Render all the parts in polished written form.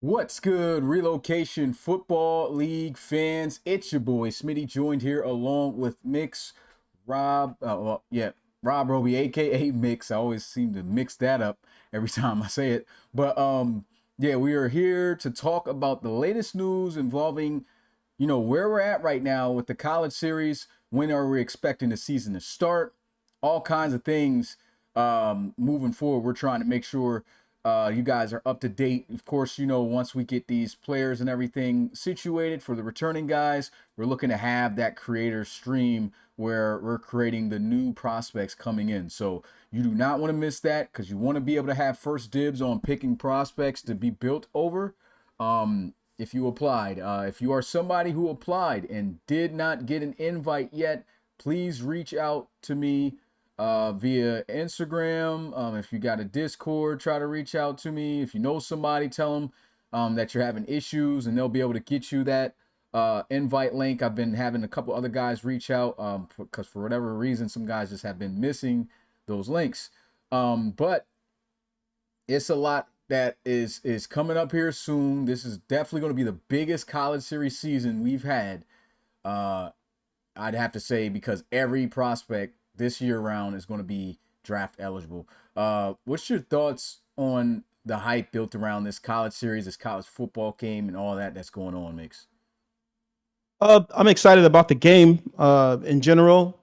What's good, Relocation Football League fans? It's your boy Smitty, joined here along with Mix, Rob. Rob Roby, aka Mix. I always seem to mix that up every time I say it. But yeah, we are here to talk about the latest news involving, where we're at right now with the college series. When are we expecting the season to start? All kinds of things moving forward. We're trying to make sure you guys are up to date. Of course, once we get these players and everything situated for the returning guys, we're looking to have that creator stream where we're creating the new prospects coming in. So you do not want to miss that because you want to be able to have first dibs on picking prospects to be built over. If you applied, if you are somebody who applied and did not get an invite yet, please reach out to me via Instagram. If you got a Discord, try to reach out to me. If you know somebody, tell them that you're having issues and they'll be able to get you that invite link. I've been having a couple other guys reach out because for whatever reason, some guys just have been missing those links. But it's a lot that is coming up here soon. This is definitely going to be the biggest college series season we've had. I'd have to say because every prospect this year round is going to be draft eligible. What's your thoughts on the hype built around this college series, this college football game, and all that's going on, Mix? I'm excited about the game in general.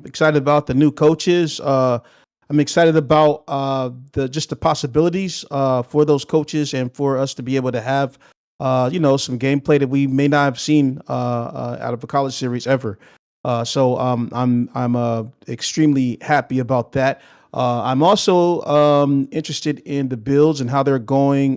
Excited about the new coaches. I'm excited about the possibilities for those coaches and for us to be able to have some gameplay that we may not have seen out of a college series ever. I'm extremely happy about that. I'm also interested in the builds and how they're going.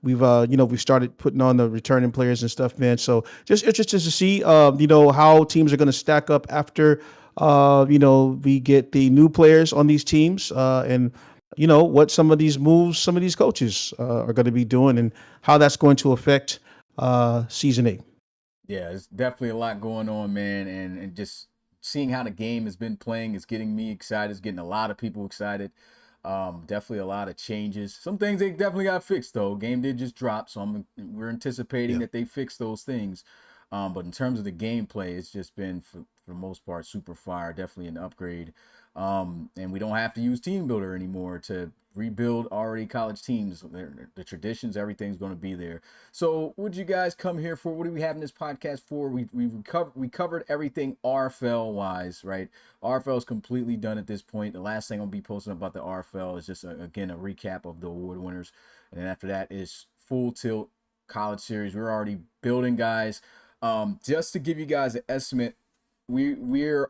We've started putting on the returning players and stuff, man. So just interested to see, how teams are going to stack up after, we get the new players on these teams, and what some of these moves, some of these coaches are going to be doing, and how that's going to affect season 8. Yeah, it's definitely a lot going on, man, and just seeing how the game has been playing is getting me excited. It's getting a lot of people excited. Definitely a lot of changes. Some things they definitely got fixed though. Game did just drop, so we're anticipating Yeah. that they fix those things. But in terms of the gameplay, it's just been for the most part super fire. Definitely an upgrade. And we don't have to use Team Builder anymore to rebuild already college teams. The traditions, everything's going to be there. So, what you guys come here for? What do we have in this podcast for? We covered everything RFL wise, right? RFL is completely done at this point. The last thing I'll be posting about the RFL is just again a recap of the award winners, and then after that is full tilt college series. We're already building, guys. Just to give you guys an estimate, we're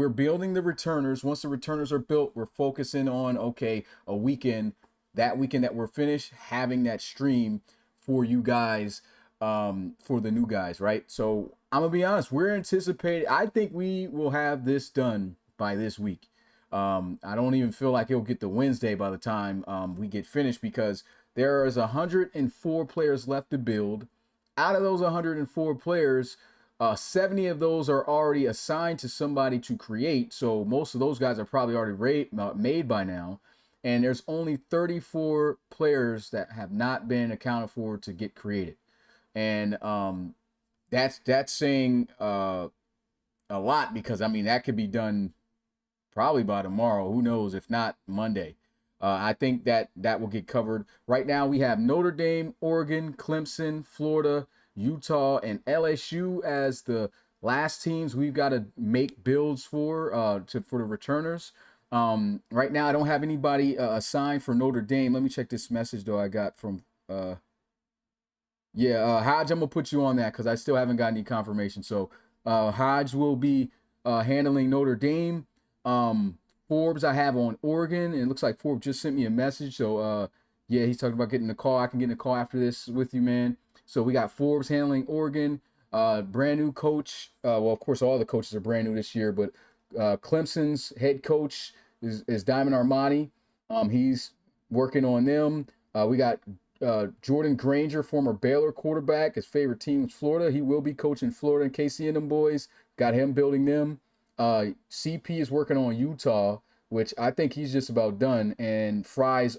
building the returners. Once the returners are built, we're focusing on a weekend. That weekend that we're finished, having that stream for you guys, for the new guys, right? So I'm gonna be honest, we're anticipating. I think we will have this done by this week. I don't even feel like it'll get to Wednesday by the time we get finished because there is 104 players left to build. Out of those 104 players, 70 of those are already assigned to somebody to create. So most of those guys are probably already made by now. And there's only 34 players that have not been accounted for to get created. And that's saying a lot because I mean that could be done probably by tomorrow. Who knows? If not Monday. I think that will get covered. Right now, we have Notre Dame, Oregon, Clemson, Florida, Utah, and LSU as the last teams we've got to make builds for the returners. Right now, I don't have anybody assigned for Notre Dame. Let me check this message though I got from Hodge. I'm gonna put you on that because I still haven't got any confirmation. So Hodge will be handling Notre Dame. Forbes I have on Oregon, and it looks like Forbes just sent me a message. So yeah, he's talking about getting a call. I can get in a call after this with you, man. So we got Forbes handling Oregon. Brand new coach. Well, of course, all the coaches are brand new this year, but Clemson's head coach is Diamond Armani. He's working on them. We got Jordan Granger, former Baylor quarterback. His favorite team is Florida. He will be coaching Florida and KC and them boys. Got him building them. CP is working on Utah, which I think he's just about done. And Fry's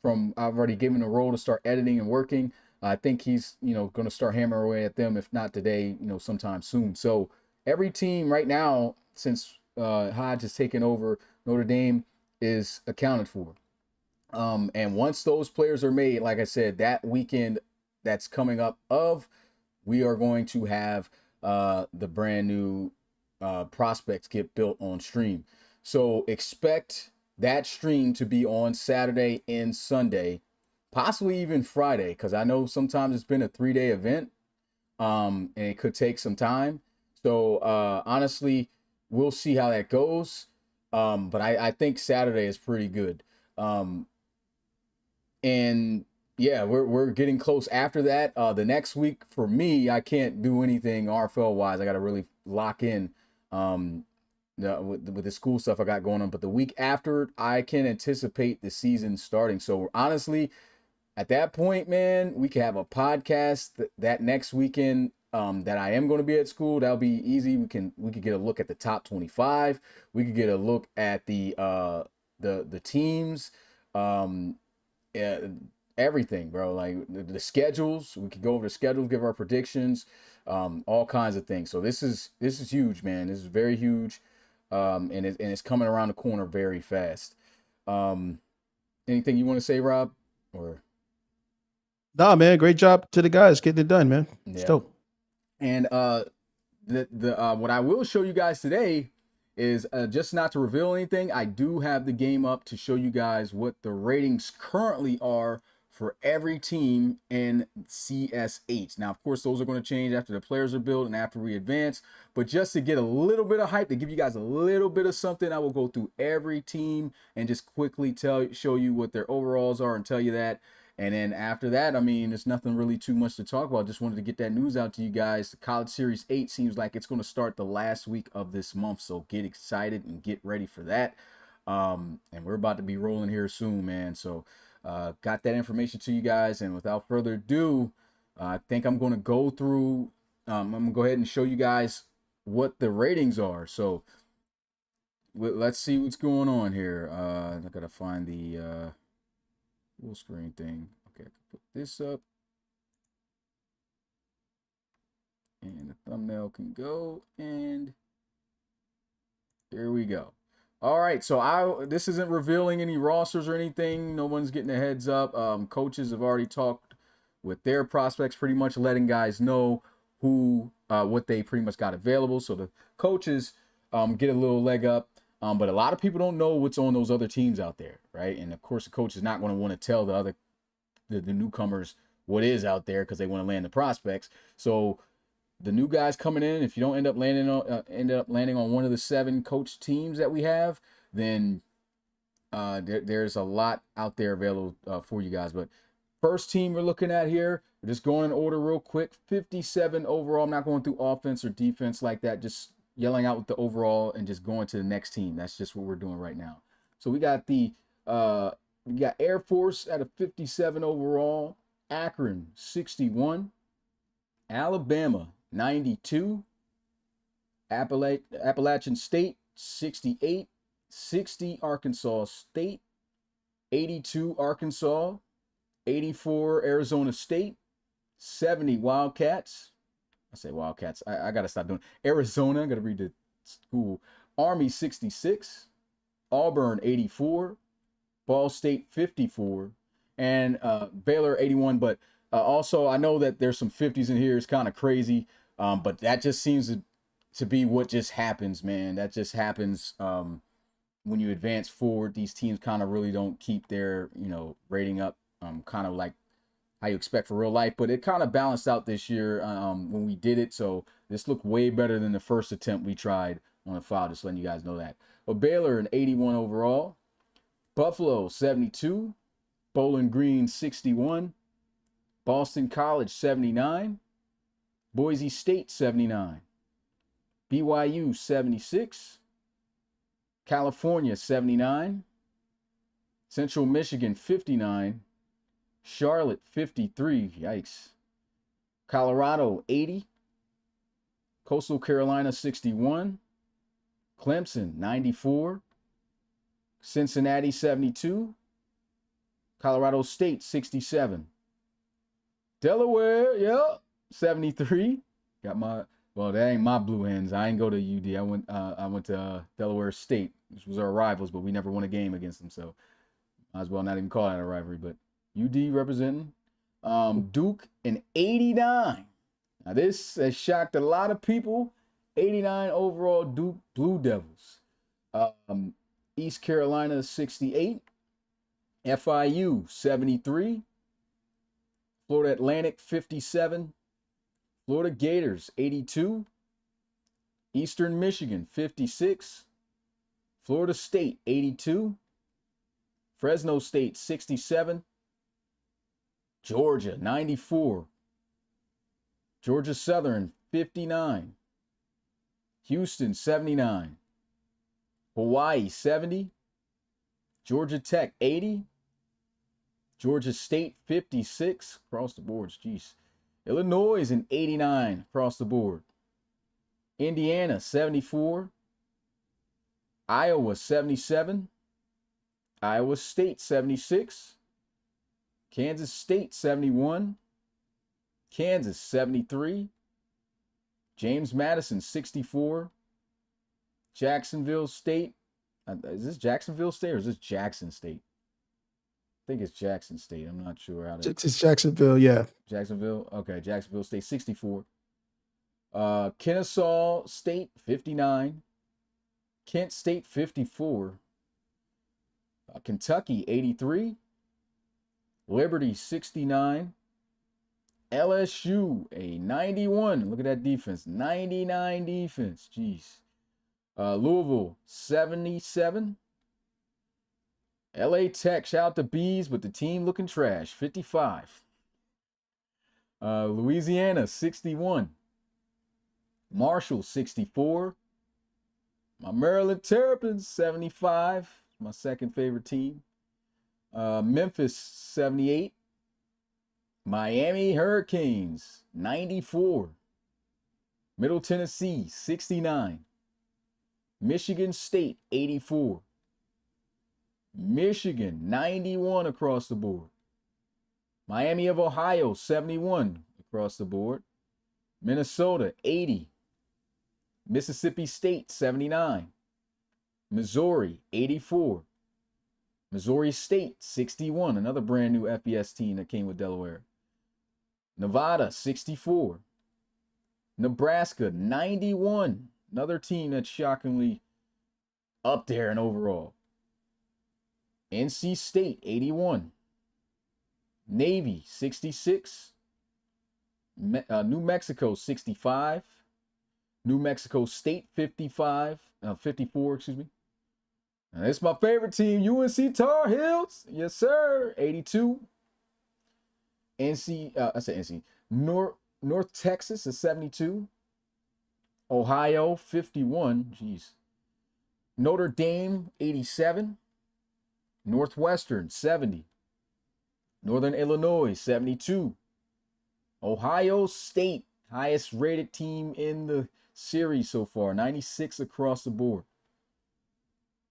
from I've already given a role to start editing and working. I think he's, going to start hammering away at them, if not today, sometime soon. So every team right now, since Hodge has taken over, Notre Dame is accounted for. And once those players are made, like I said, that weekend that's coming up we are going to have the brand new prospects get built on stream. So expect that stream to be on Saturday and Sunday, possibly even Friday, because I know sometimes it's been a 3-day event, and it could take some time. So honestly, we'll see how that goes. But I think Saturday is pretty good. And yeah, we're getting close after that. The next week for me, I can't do anything RFL wise. I got to really lock in with the school stuff I got going on. But the week after, I can anticipate the season starting. So honestly, at that point, man, we can have a podcast that next weekend. That I am going to be at school. That'll be easy. We could get a look at the top 25. We could get a look at the teams. Yeah, everything, bro. Like the schedules, we could go over the schedules, give our predictions, all kinds of things. So this is huge, man. This is very huge, and it's coming around the corner very fast. Anything you want to say, Rob? Or Nah, man, great job to the guys getting it done, man. It's yeah, dope. and the what I will show you guys today is just not to reveal anything. I do have the game up to show you guys what the ratings currently are for every team in CSH. Now, of course, those are going to change after the players are built and after we advance. But just to get a little bit of hype, to give you guys a little bit of something, I will go through every team and just quickly show you what their overalls are and tell you that. And then after that, I mean, there's nothing really too much to talk about. Just wanted to get that news out to you guys. The College Series 8 seems like it's going to start the last week of this month. So get excited and get ready for that. And we're about to be rolling here soon, man. So got that information to you guys. And without further ado, I think I'm going to go through, I'm going to go ahead and show you guys what the ratings are. So let's see what's going on here. I got to find the full screen thing. Okay, I can put this up. And the thumbnail can go. And here we go. All right, so this isn't revealing any rosters or anything. No one's getting a heads up. Coaches have already talked with their prospects, pretty much letting guys know what they pretty much got available. So the coaches get a little leg up. But a lot of people don't know what's on those other teams out there, right? And of course, the coach is not going to want to tell the newcomers what is out there because they want to land the prospects. So the new guys coming in, if you don't end up landing on one of the 7 coach teams that we have, then there's a lot out there available for you guys. But first team we're looking at here, we're just going in order real quick. 57 overall. I'm not going through offense or defense like that. Just yelling out with the overall and just going to the next team. That's just what we're doing right now. So we got Air Force at a 57 overall, Akron 61, Alabama 92, Appalachian State 68, 60 Arkansas State, 82 Arkansas, 84 Arizona State, 70 Wildcats. I say Wildcats. I got to stop doing Arizona. I got to read the school. Army 66, Auburn 84, Ball State 54, and Baylor 81. But also, I know that there's some 50s in here. It's kind of crazy, but that just seems to be what just happens, man. That just happens when you advance forward. These teams kind of really don't keep their rating up, kind of like how you expect for real life. But it kind of balanced out this year when we did it. So this looked way better than the first attempt we tried on the file. Just letting you guys know that. But Baylor an 81 overall. Buffalo 72, Bowling Green 61, Boston College 79, Boise State 79, BYU 76, California 79, Central Michigan 59, Charlotte 53, yikes, Colorado 80, Coastal Carolina 61, Clemson 94, Cincinnati 72, Colorado State, 67. Delaware, yeah, 73. Got my, well, that ain't my Blue Hens. I ain't go to UD. I went to Delaware State, which was our rivals, but we never won a game against them. So might as well not even call it a rivalry. But UD representing. Duke in 89. Now this has shocked a lot of people. 89 overall Duke Blue Devils. East Carolina 68. FIU 73. Florida Atlantic 57. Florida Gators 82. Eastern Michigan 56. Florida State 82. Fresno State 67. Georgia 94. Georgia Southern 59. Houston 79. Hawaii 70. Georgia Tech 80. Georgia State 56 across the boards. Jeez. Illinois is an 89 across the board. Indiana 74. Iowa 77. Iowa State 76. Kansas State 71. Kansas 73. James Madison 64. Jacksonville State. Is this Jacksonville State or is this Jackson State? I think it's Jackson State. I'm not sure how to. It's Jacksonville, yeah. Jacksonville. Okay, Jacksonville State 64. Kennesaw State 59. Kent State 54. Kentucky 83. Liberty 69. LSU a 91. Look at that defense. 99 defense. Jeez. Louisville 77. LA Tech, shout out to Bees, but the team looking trash. 55. Louisiana 61. Marshall 64. My Maryland Terrapins 75. My second favorite team. Memphis 78. Miami Hurricanes 94. Middle Tennessee 69. Michigan State 84. Michigan 91 across the board. Miami of Ohio 71 across the board. Minnesota 80. Mississippi State 79. Missouri 84. Missouri State 61, another brand new FBS team that came with Delaware. Nevada 64. Nebraska 91, another team that's shockingly up there in overall. NC State 81. Navy 66. New Mexico 65. New Mexico State 54, excuse me. And it's my favorite team, UNC Tar Heels. Yes, sir. 82. North Texas is 72. Ohio 51. Jeez. Notre Dame 87. Northwestern 70. Northern Illinois 72. Ohio State, highest rated team in the series so far, 96 across the board.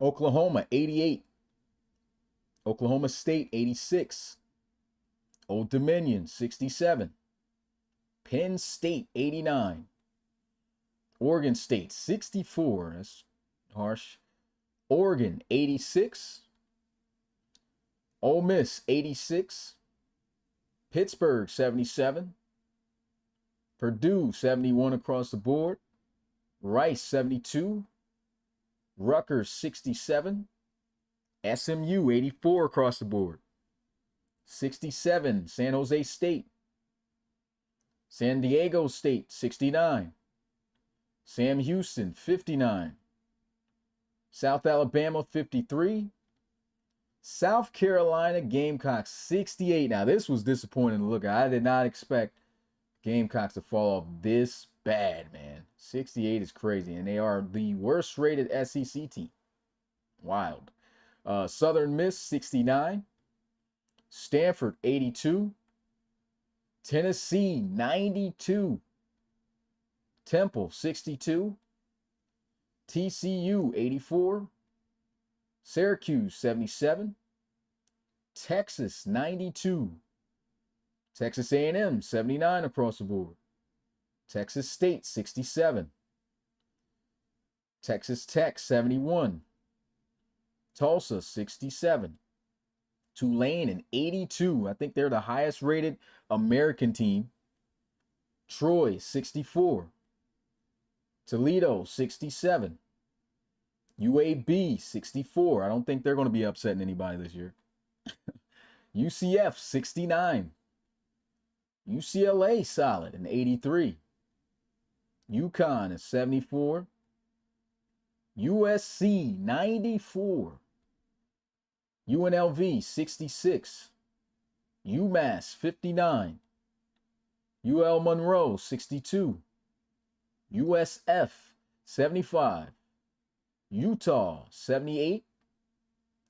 Oklahoma 88. Oklahoma State 86. Old Dominion 67. Penn State 89. Oregon State 64. That's harsh. Oregon 86. Ole Miss 86. Pittsburgh 77. Purdue 71 across the board. Rice 72. Rutgers 67. SMU 84 across the board. 67 San Jose State. San Diego State 69. Sam Houston 59. South Alabama 53. South Carolina Gamecocks 68. Now this was disappointing to look at. I did not expect Gamecocks to fall off this bad, man. 68 is crazy, and they are the worst rated SEC team. Wild. Southern Miss 69. Stanford 82. Tennessee 92. Temple 62. TCU 84. Syracuse 77. Texas, 92. Texas A&M, 79 across the board. Texas State, 67. Texas Tech, 71. Tulsa, 67. Tulane, an 82. I think they're the highest rated American team. Troy, 64. Toledo, 67. UAB, 64. I don't think they're going to be upsetting anybody this year. UCF, 69. UCLA, solid, an 83. UConn is 74. USC, 94. UNLV, 66. UMass, 59. UL Monroe, 62. USF, 75. Utah, 78.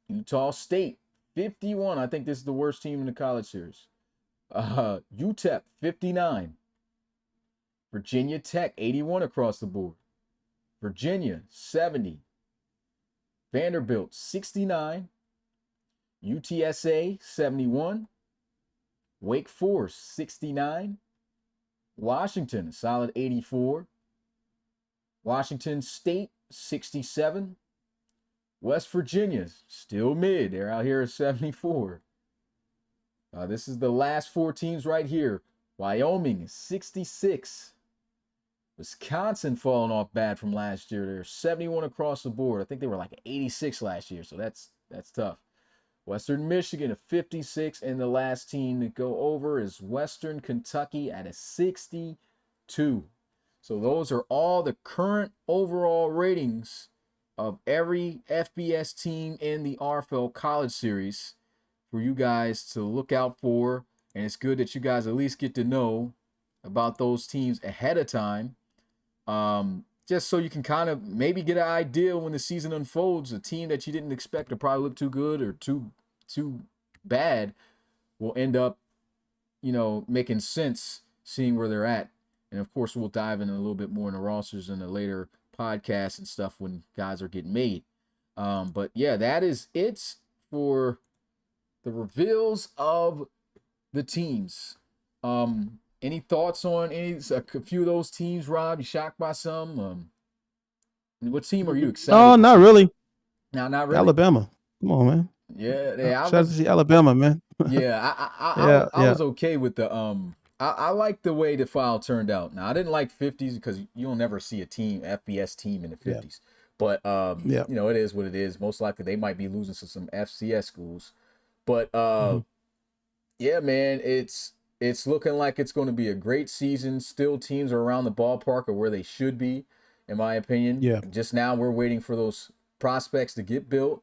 Utah State, 51. I think this is the worst team in the college series. UTEP, 59. Virginia Tech, 81 across the board. Virginia, 70. Vanderbilt, 69. UTSA, 71. Wake Forest, 69. Washington, a solid 84. Washington State, 67. West Virginia, still mid. They're out here at 74. This is the last four teams right here. Wyoming is 66. Wisconsin falling off bad from last year. They're 71 across the board. I think they were like 86 last year, so that's tough. Western Michigan at 56, and the last team to go over is Western Kentucky at a 62. So those are all the current overall ratings of every FBS team in the RFL College Series for you guys to look out for. And it's good that you guys at least get to know about those teams ahead of time. Just so you can kind of maybe get an idea when the season unfolds. A team that you didn't expect to probably look too good or too bad will end up, making sense seeing where they're at. And of course, we'll dive in a little bit more in the rosters in the later podcasts and stuff when guys are getting made. But yeah, that is it for the reveals of the teams. Any thoughts on a few of those teams, Rob? You shocked by some? What team are you excited? No, not see? really. No, not really. Alabama. Come on, man. Yeah, Shout out to see Alabama, man. Yeah, I was okay with the I like the way the file turned out. Now I didn't like 50s because you'll never see a team FBS team in the 50s. But it is what it is. Most likely they might be losing to some FCS schools. But yeah, man, it's looking like it's going to be a great season. Still, teams are around the ballpark of where they should be, in my opinion. Yeah. Just now we're waiting for those prospects to get built.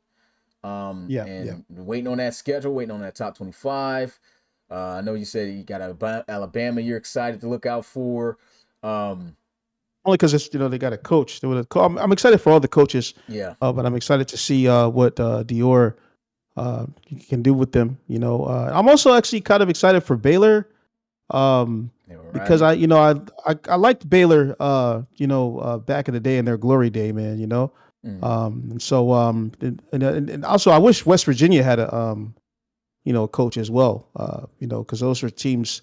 Waiting on that schedule, waiting on that top 25. I know you said you got Alabama you're excited to look out for. Only because it's they got a coach. I'm excited for all the coaches. Yeah. But I'm excited to see what Dior can do with them. I'm also actually kind of excited for Baylor. Because I liked Baylor. Back in the day in their glory day, man. And also I wish West Virginia had a coach as well. Because those were teams,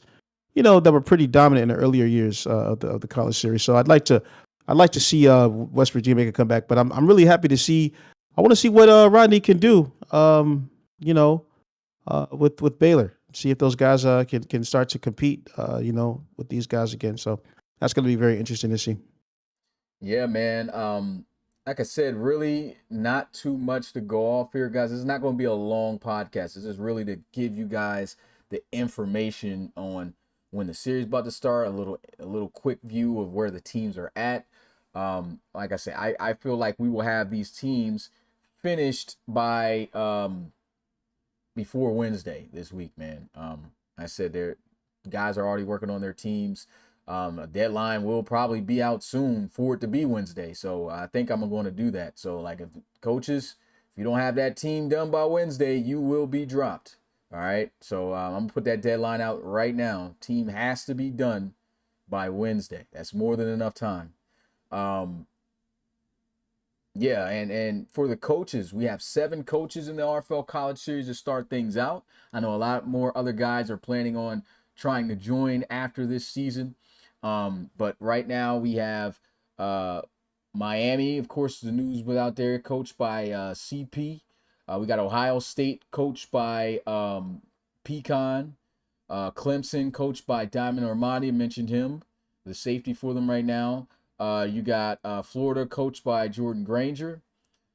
that were pretty dominant in the earlier years of the college series. So I'd like to see West Virginia make a comeback. But I'm really happy to see. I want to see what Rodney can do. With Baylor, see if those guys can start to compete. With these guys again. So that's going to be very interesting to see. Yeah, man. Like I said, really not too much to go off here, guys. This is not going to be a long podcast. This is really to give you guys the information on when the series is about to start, a little quick view of where the teams are at. Like I said, I feel like we will have these teams finished by before Wednesday this week, man. I said guys are already working on their teams. A deadline will probably be out soon for it to be Wednesday. So I think I'm going to do that. So like if coaches, if you don't have that team done by Wednesday, you will be dropped. All right. So I'm going to put that deadline out right now. Team has to be done by Wednesday. That's more than enough time. Yeah, and for the coaches, we have 7 coaches in the RFL College Series to start things out. I know a lot more other guys are planning on trying to join after this season. But right now we have uh, Miami, of course, the news without there, coached by CP. We got Ohio State, coached by Pecan. Clemson, coached by Diamond Armani, mentioned him, the safety for them right now. You got Florida, coached by Jordan Granger.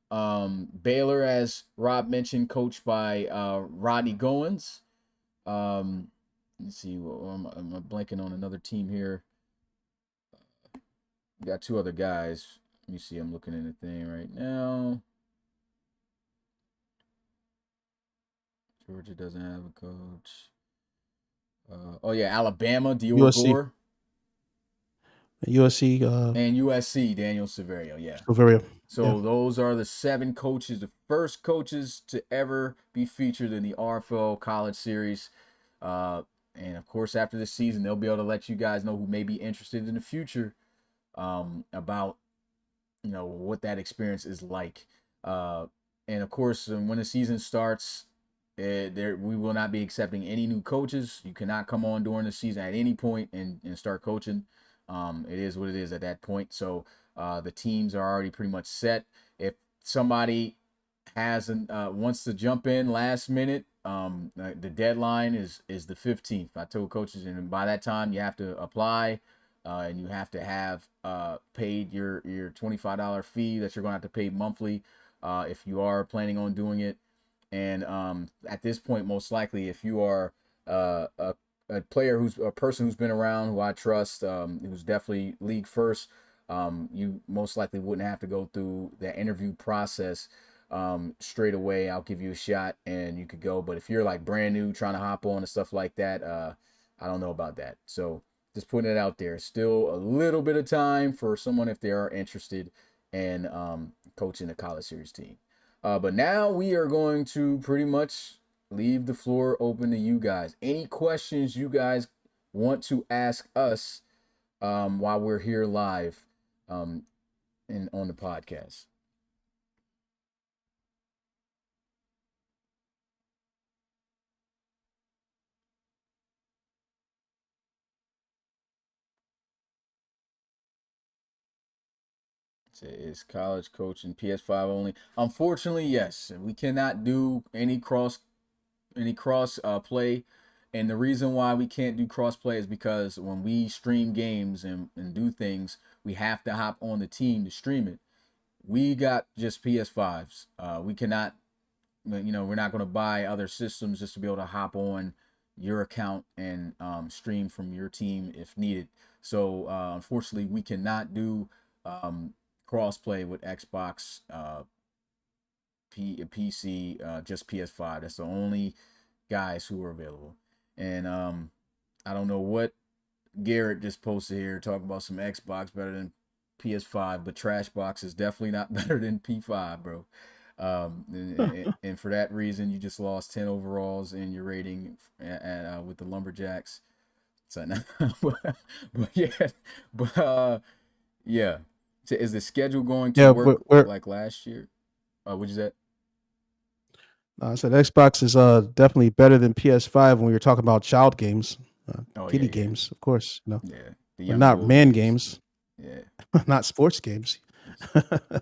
Baylor, as Rob mentioned, coached by Rodney Goins. Let's see, I'm blanking on another team here. We got 2 other guys. Let me see, I'm looking at the thing right now. Georgia doesn't have a coach. Oh yeah, Alabama, Dior USC, Gore, USC, and USC, Daniel Severio. Yeah. Silveria. Yeah. So those are the 7 coaches, the first coaches to ever be featured in the RFL College Series. And of course, after this season, they'll be able to let you guys know who may be interested in the future about what that experience is like. And of course, when the season starts, we will not be accepting any new coaches. You cannot come on during the season at any point and start coaching. It is what it is at that point. So the teams are already pretty much set. If somebody hasn't wants to jump in last minute, the deadline is the 15th. I told coaches, and by that time you have to apply. And you have to have paid your $25 fee that you're going to have to pay monthly if you are planning on doing it. And at this point, most likely, if you are a player a person who's been around, who I trust, who's definitely league first, you most likely wouldn't have to go through that interview process straight away. I'll give you a shot and you could go. But if you're like brand new, trying to hop on and stuff like that, I don't know about that. So just putting it out there. Still a little bit of time for someone if they are interested in coaching the college series team. But now we are going to pretty much leave the floor open to you guys. Any questions you guys want to ask us while we're here live and on the podcast? Is college coaching PS5 only? Unfortunately, yes. We cannot do any cross play. And the reason why we can't do cross play is because when we stream games and do things, we have to hop on the team to stream it. We got just PS5s. We cannot, we're not going to buy other systems just to be able to hop on your account and stream from your team if needed. So unfortunately, we cannot do crossplay with Xbox, PC, just PS5. That's the only guys who are available. And I don't know what Garrett just posted here talking about some Xbox better than PS5, but Trashbox is definitely not better than P5, bro. And for that reason, you just lost 10 overalls in your rating with the Lumberjacks. So, but yeah, but yeah. So is the schedule going to Yeah. work We're like last year? What'd you say? I said Xbox is definitely better than PS5 when we were talking about child games, Oh yeah, kiddie yeah, games, of course, yeah. The but young not bull man games. games, Yeah. not sports games.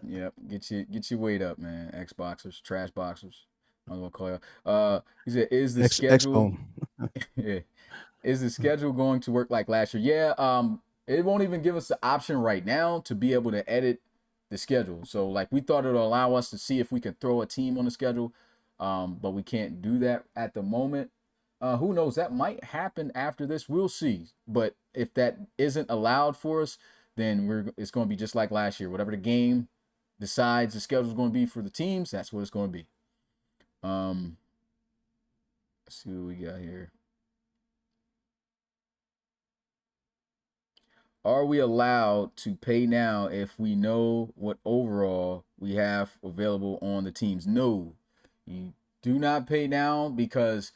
Yep. Get your weight up, man. Xboxers, trash boxers. I'm gonna call you. He said, is the X schedule Bone. yeah, is the schedule going to work like last year? Yeah. It won't even give us the option right now to be able to edit the schedule. So like we thought it'll allow us to see if we can throw a team on the schedule. But we can't do that at the moment. Who knows? That might happen after this. We'll see. But if that isn't allowed for us, then it's going to be just like last year. Whatever the game decides the schedule is going to be for the teams, that's what it's going to be. Um, let's see what we got here. Are we allowed to pay now if we know what overall we have available on the teams? No, you do not pay now because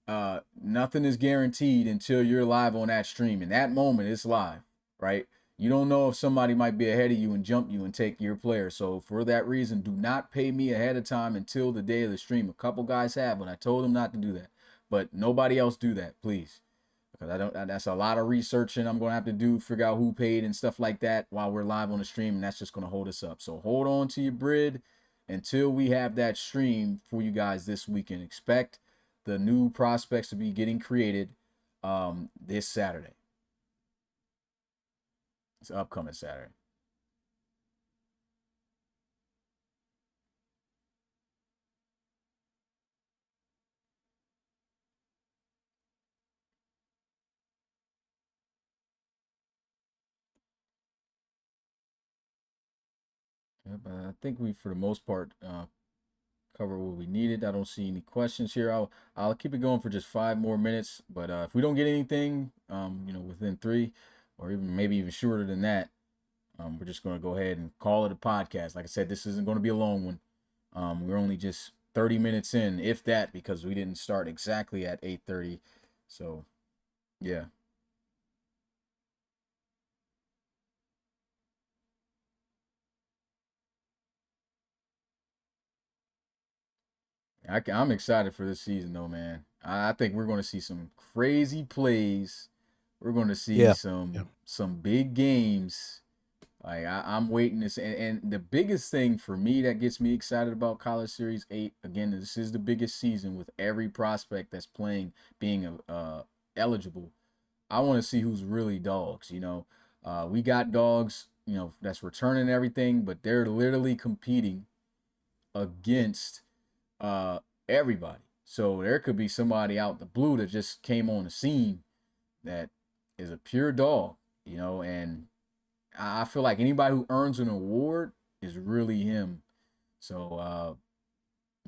nothing is guaranteed until you're live on that stream. In that moment, it's live, right? You don't know if somebody might be ahead of you and jump you and take your player. So for that reason, do not pay me ahead of time until the day of the stream. A couple guys have, but I told them not to do that. But nobody else do that, please. Because I don't. That's a lot of researching I'm gonna have to do, figure out who paid and stuff like that while we're live on the stream, and that's just gonna hold us up. So hold on to your bread until we have that stream for you guys this weekend. Expect the new prospects to be getting created this Saturday. It's upcoming Saturday. Yeah, but I think we, for the most part, cover what we needed. I don't see any questions here. I'll keep it going for just 5 more minutes. But if we don't get anything, within 3, or even maybe even shorter than that, we're just going to go ahead and call it a podcast. Like I said, this isn't going to be a long one. We're only just 30 minutes in, if that, because we didn't start exactly at 8:30. So, yeah. I'm excited for this season, though, man. I think we're going to see some crazy plays. We're going to see Yeah. Yeah. some big games. Like I'm waiting to see, and the biggest thing for me that gets me excited about College Series 8, again, this is the biggest season with every prospect that's playing being eligible. I want to see who's really dogs. We got dogs, that's returning everything, but they're literally competing against uh everybody. So there could be somebody out the blue that just came on the scene that is a pure dog, and I feel like anybody who earns an award is really him. So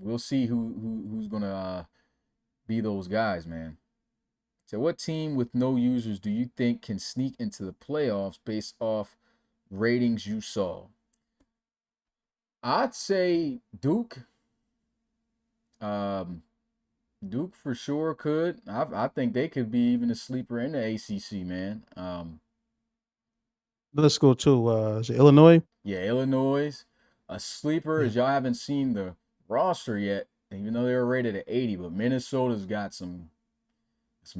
we'll see who's gonna be those guys, man. So what team with no users do you think can sneak into the playoffs based off ratings you saw? I'd say Duke. Um, Duke for sure could. I think they could be even a sleeper in the ACC, man. Let's go to is it Illinois? Yeah, Illinois, a sleeper Yeah. is y'all haven't seen the roster yet, even though they were rated at 80. But Minnesota's got some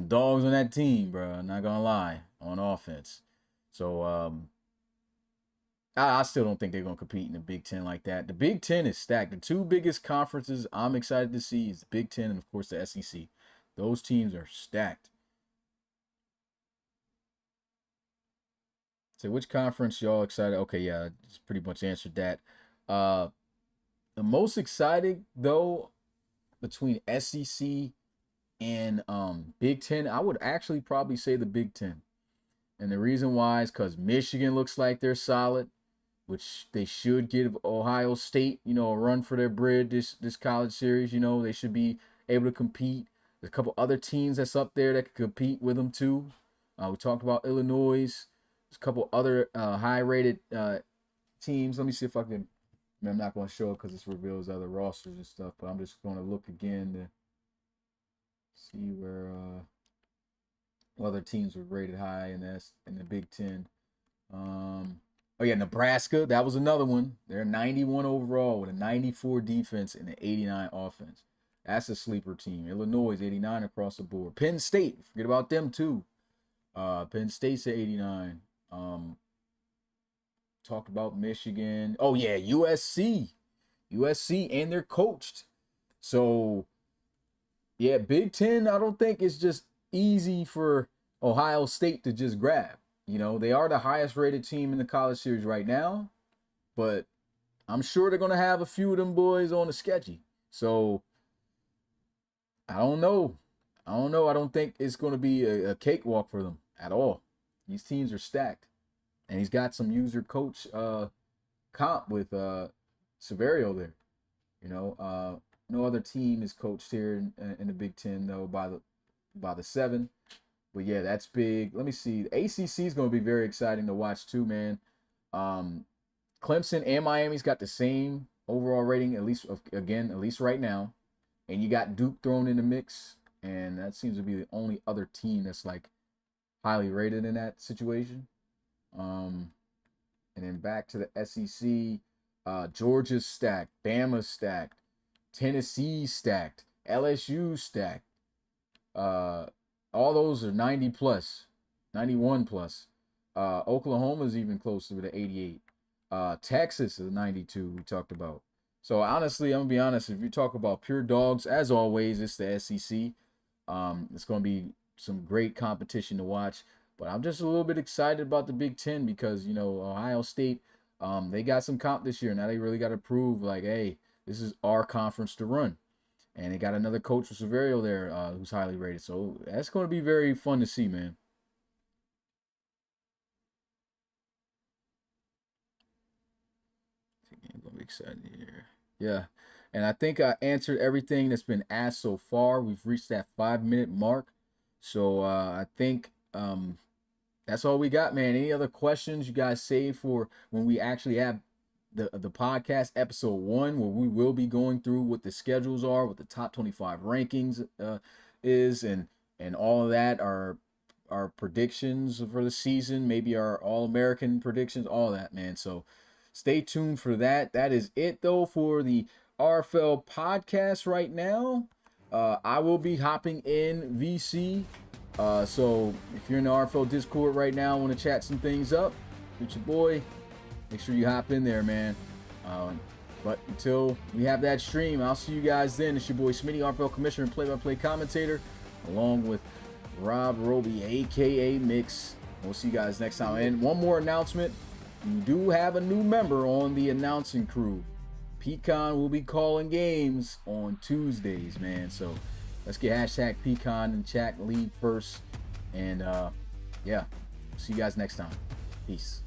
dogs on that team, bro. I'm not gonna lie, on offense. So I still don't think they're gonna compete in the Big Ten like that. The Big Ten is stacked. The two biggest conferences I'm excited to see is the Big Ten and of course the SEC. Those teams are stacked. So which conference y'all excited? Okay, yeah, just pretty much answered that. Uh the most exciting though between SEC and Big Ten, I would actually probably say the Big Ten. And the reason why is because Michigan looks like they're solid, which they should give Ohio State, a run for their bread this college series. They should be able to compete. There's a couple other teams that's up there that could compete with them too. We talked about Illinois. There's a couple other high-rated teams. Let me see if I can. I'm not going to show it because this reveals other rosters and stuff, but I'm just going to look again to see where other teams were rated high in the Big Ten. Oh yeah, Nebraska. That was another one. They're 91 overall with a 94 defense and an 89 offense. That's a sleeper team. Illinois 89 across the board. Penn State, forget about them too. Penn State's at 89. Talked about Michigan. Oh yeah, USC. USC, and they're coached. So yeah, Big Ten, I don't think it's just easy for Ohio State to just grab. They are the highest rated team in the college series right now, but I'm sure they're going to have a few of them boys on the sketchy. So I don't know. I don't think it's going to be a cakewalk for them at all. These teams are stacked. And he's got some user coach comp with Severio there. No other team is coached here in the Big Ten though by the 7. But yeah, that's big. Let me see. The ACC is going to be very exciting to watch too, man. Clemson and Miami's got the same overall rating, at least right now. And you got Duke thrown in the mix, and that seems to be the only other team that's like highly rated in that situation. And then back to the SEC. Georgia's stacked, Bama's stacked, Tennessee stacked, LSU stacked. All those are 90 plus, 91 plus. Oklahoma's even closer to the 88. Texas is 92, we talked about. So honestly, I'm gonna be honest, if you talk about pure dogs, as always, it's the SEC. It's gonna be some great competition to watch. But I'm just a little bit excited about the Big Ten because, Ohio State, they got some comp this year. Now they really got to prove, like, hey, this is our conference to run. And they got another coach with Severio there who's highly rated. So that's going to be very fun to see, man. I'm going to be excited here. Yeah. And I think I answered everything that's been asked so far. We've reached that 5-minute mark. So I think that's all we got, man. Any other questions you guys save for when we actually have the podcast episode 1, where we will be going through what the schedules are, what the top 25 rankings is, and all of that, our predictions for the season, maybe our All-American predictions, all that, man. So stay tuned for that. That is it, though, for the RFL podcast right now. I will be hopping in VC. So if you're in the RFL Discord right now, want to chat some things up with your boy, make sure you hop in there, man. But until we have that stream, I'll see you guys then. It's your boy Smitty, RFL Commissioner and play-by-play commentator, along with Rob Roby, aka Mix. We'll see you guys next time. And one more announcement: we do have a new member on the announcing crew. Pecan will be calling games on Tuesdays, man. So let's get hashtag Pecan and chat league first. And yeah, see you guys next time. Peace.